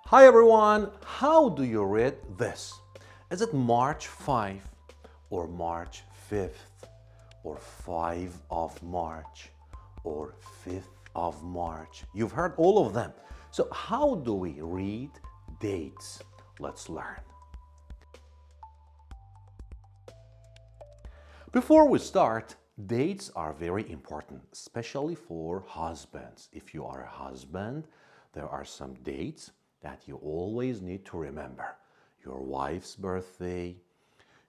Hi everyone, how do you read this? Is it March 5 or March 5th or 5 of March or 5th of March? You've heard all of them. So how do we read dates? Let's learn. Before we start, dates are very important, especially for husbands. If you are a husband, there are some dates that you always need to remember. Your wife's birthday,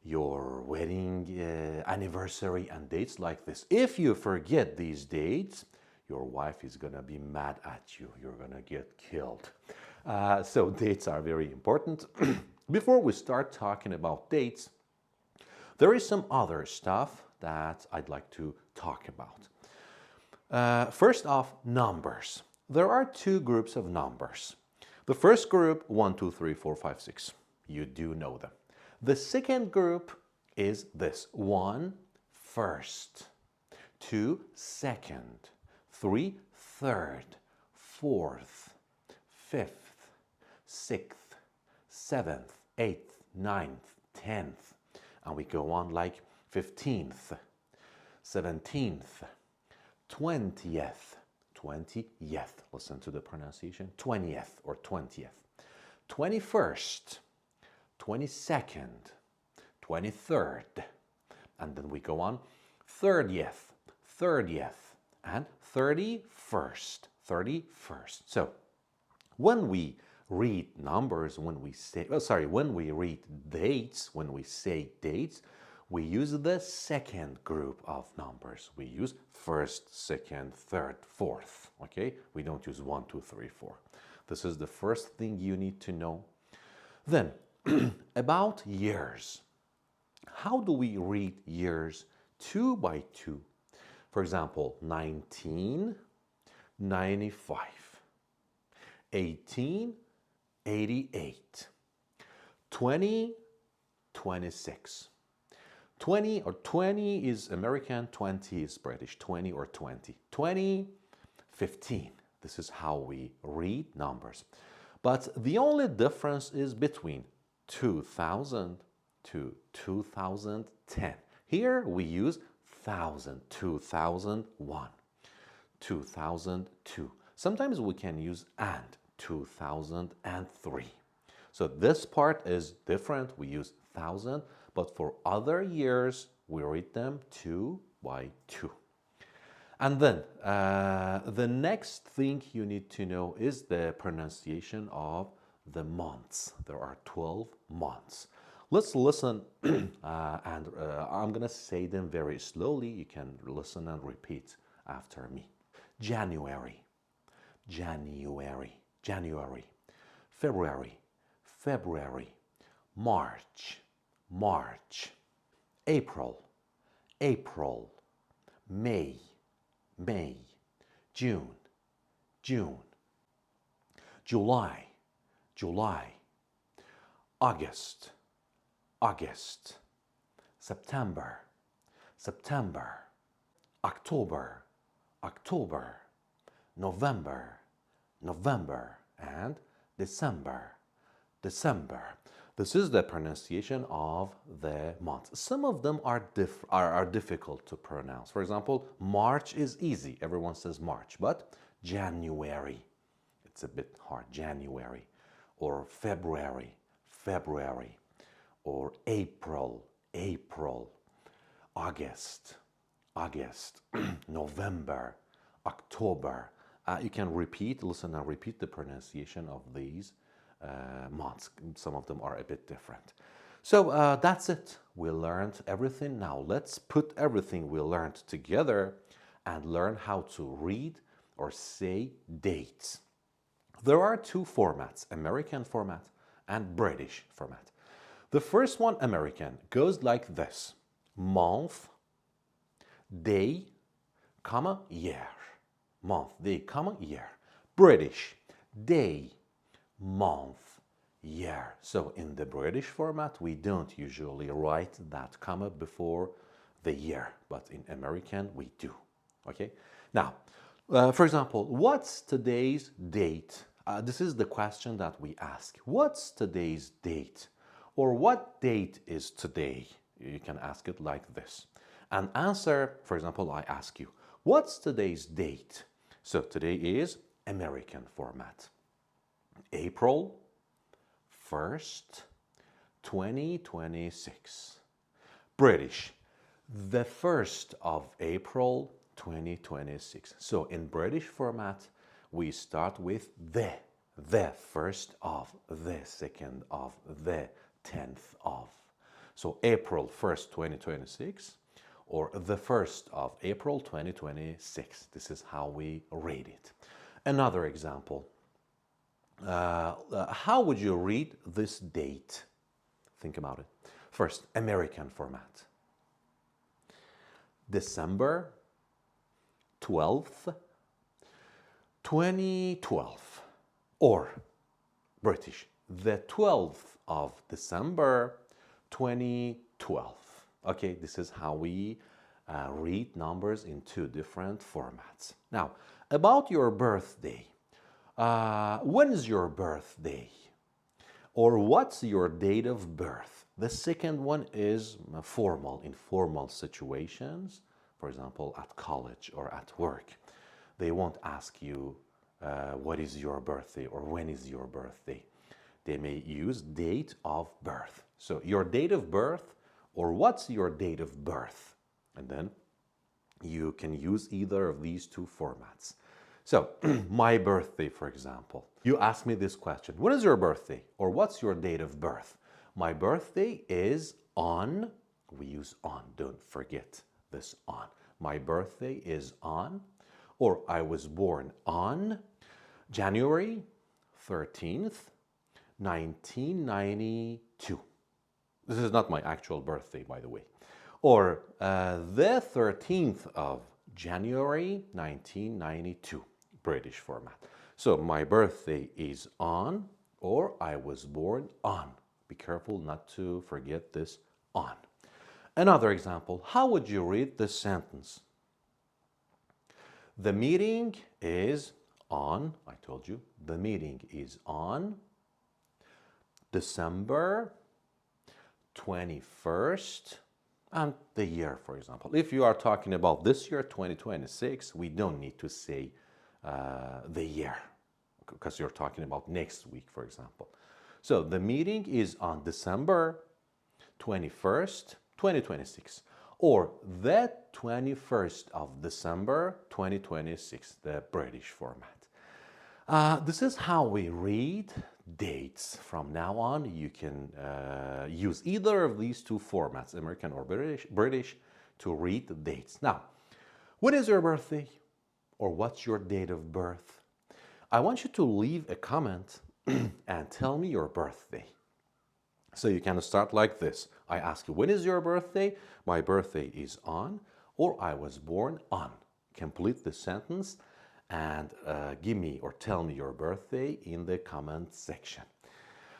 your wedding anniversary, and dates like this. If you forget these dates, your wife is gonna be mad at you. You're gonna get killed. So dates are very important. Before we start talking about dates, there is some other stuff that I'd like to talk about. First off, numbers. There are two groups of numbers. The first group, 1, 2, 3, 4, 5, 6. You do know them. The second group is this. 1, first. 2, second. 3, third. 4th. 5th. 6th. 7th. 8th. 9th. 10th. And we go on like 15th. 17th. 20th. 20th. Listen to the pronunciation. 20th or 20th. 21st. 22nd. 23rd. And then we go on 30th. 30th. And 31st. 31st. So when we read numbers, when we read dates, when we say dates, we use the second group of numbers. We use first, second, third, fourth, okay? We don't use 1, 2, 3, 4. This is the first thing you need to know. Then, about years. How do we read years 2 by 2? For example, 1995, 1888, 2026. 20 or 20 is American, 20 is British, 20 or 20. 2015. This is how we read numbers. But the only difference is between 2000 to 2010. Here we use 1000, 2001, 2002. Sometimes we can use and, 2003. So this part is different. We use 1000. But for other years, we read them 2 by 2. And then the next thing you need to know is the pronunciation of the months. There are 12 months. Let's listen, and I'm going to say them very slowly. You can listen and repeat after me. January, January, January. February, February. March, March. April, April. May, May. June, June. July, July. August, August. September, September. October, October. November, November. And December, December. This is the pronunciation of the months. Some of them are difficult to pronounce. For example, March is easy. Everyone says March. But January, it's a bit hard. January. Or February, February. Or April, April. August, August. November, October. You can listen and repeat the pronunciation of these months. Some of them are a bit different. So that's it. We learned everything. Now let's put everything we learned together and learn how to read or say dates. There are two formats, American format and British format. The first one, American, goes like this. Month, day, comma, year. Month, day, comma, year. British, day, month, year. So in the British format, we don't usually write that comma before the year, but in American, we do. Okay? Now, for example, what's today's date? This is the question that we ask. What's today's date? Or what date is today? You can ask it like this. And answer, for example, I ask you, what's today's date? So today is American format. April 1st, 2026. British, the 1st of April 2026. So in British format, we start with the 1st of, the 2nd of, the 10th of. So April 1st, 2026, or the 1st of April 2026. This is how we read it. Another example. How would you read this date? Think about it. First, American format. December 12th, 2012. Or British, the 12th of December 2012. Okay, this is how we read numbers in two different formats. Now, about your birthday. When is your birthday? Or what's your date of birth? The second one is formal, informal situations. For example, at college or at work. They won't ask you what is your birthday or when is your birthday. They may use date of birth. So your date of birth or what's your date of birth? And then you can use either of these two formats. So, my birthday, for example. You ask me this question. When is your birthday? Or what's your date of birth? My birthday is on, we use on, don't forget this on. My birthday is on, or I was born on January 13th, 1992. This is not my actual birthday, by the way. Or the 13th of January 1992, British format. So my birthday is on, or I was born on. Be careful not to forget this on. Another example, how would you read this sentence? The meeting is on, I told you, the meeting is on December 21st, and the year, for example. If you are talking about this year, 2026, we don't need to say the year, because you're talking about next week, for example. So the meeting is on December 21st, 2026, or the 21st of December 2026, the British format. This is how we read dates. From now on, you can use either of these two formats, American or British, to read the dates. Now, when is your birthday? Or what's your date of birth? I want you to leave a comment and tell me your birthday. So you can start like this. I ask you, when is your birthday? My birthday is on, or I was born on. Complete the sentence and give me or tell me your birthday in the comment section.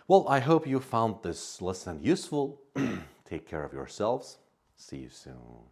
Well, I hope you found this lesson useful. Take care of yourselves. See you soon.